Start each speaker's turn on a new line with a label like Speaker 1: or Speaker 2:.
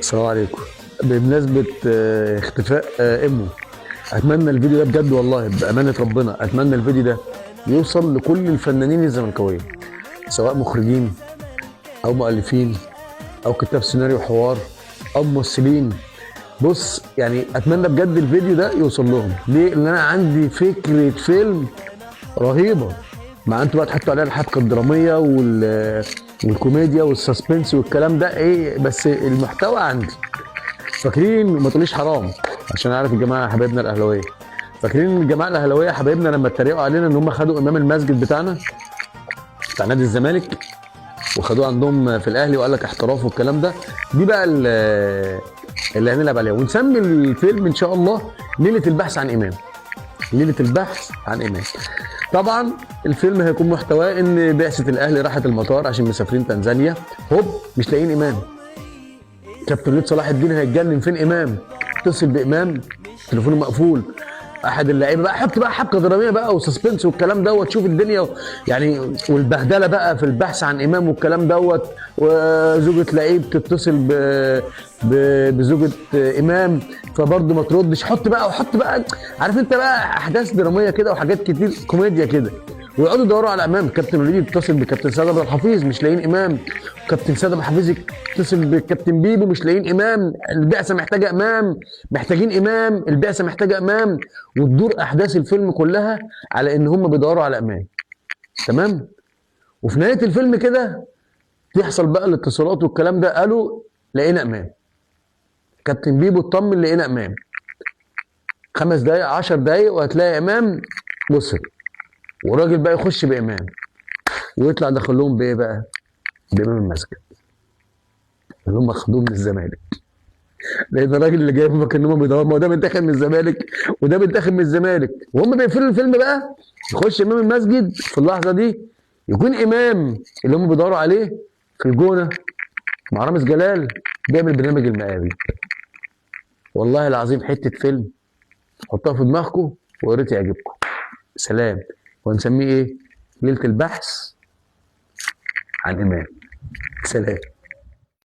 Speaker 1: السلام عليكم. بمناسبة اختفاء امه، اتمنى الفيديو ده بجد والله بأمانة ربنا، اتمنى الفيديو ده يوصل لكل الفنانين الزملكاوية، سواء مخرجين او مؤلفين او كتاب سيناريو حوار او ممثلين. بص يعني اتمنى بجد الفيديو ده يوصل لهم. ليه؟ لان انا عندي فكرة فيلم رهيبة، مع انتوا بقى تحطوا عليها الحبكة الدرامية والكوميديا والسسبنس والكلام ده ايه، بس المحتوى عندي. فاكرين؟ ما تقوليش حرام عشان اعرف الجماعه حبايبنا الاهلاويه. فاكرين الجماعه الاهلاويه حبايبنا لما اتريقوا علينا ان هم خدوا امام المسجد بتاعنا بتاع نادي الزمالك وخدوه عندهم في الاهلي وقال لك احتراف والكلام ده؟ دي بقى اللي هنلعب عليها، ونسمي الفيلم ان شاء الله ليله البحث عن امام. ليله البحث عن امام. طبعا الفيلم هيكون محتواه ان بعثه الاهلي راحت المطار عشان مسافرين تنزانيا، هوب مش لاقيين امام. كابتن وليد صلاح الدين هيتجنن، فين امام؟ اتصل بامام تليفونه مقفول. احد اللعيبه بقى حط بقى حبكه دراميه بقى وسسبنس والكلام دوت، تشوف الدنيا يعني والبهدله بقى في البحث عن امام والكلام دوت، وزوجة لعيب تتصل بزوجة امام فبرضه ما تردش. حط بقى وحط بقى، عارف انت بقى احداث دراميه كده وحاجات كتير كوميديا كده، ويقعدوا يدوروا على امام. كابتن وليد يتصل بكابتن سيد عبد الحفيظ مش لاقيين امام، كابتن سيد عبد الحفيظ يتصل بكابتن بيبو مش لاقيين امام، البعثه محتاجه امام، محتاجين امام، البعثه محتاجه امام. وتدور احداث الفيلم كلها على ان هم بيدوروا على امام. تمام؟ وفي نهايه الفيلم كده تحصل بقى الاتصالات والكلام ده، قالوا لقينا امام. كابتن بيبو اطمن لقينا امام. 5 دقايق 10 دقايق وهتلاقي امام وصل، والراجل بقى يخش بامام ويطلع داخل لهم بايه بقى؟ بامام المسجد اللي هم خدوه من الزمالك. لان الراجل اللي جايبهم كان هم بيدوروا، ما هو ده متاخد من الزمالك وده متاخد من الزمالك، وهم بيقفلوا الفيلم بقى يخش امام المسجد في اللحظه دي، يكون امام اللي هم بيدوروا عليه في الجونه مع رامز جلال بيعمل برنامج المقاوي. والله العظيم حته فيلم، حطها في دماغكم ويا ريت يعجبكم. سلام. وهنسميه ايه؟ ليله البحث عن امام. سلام.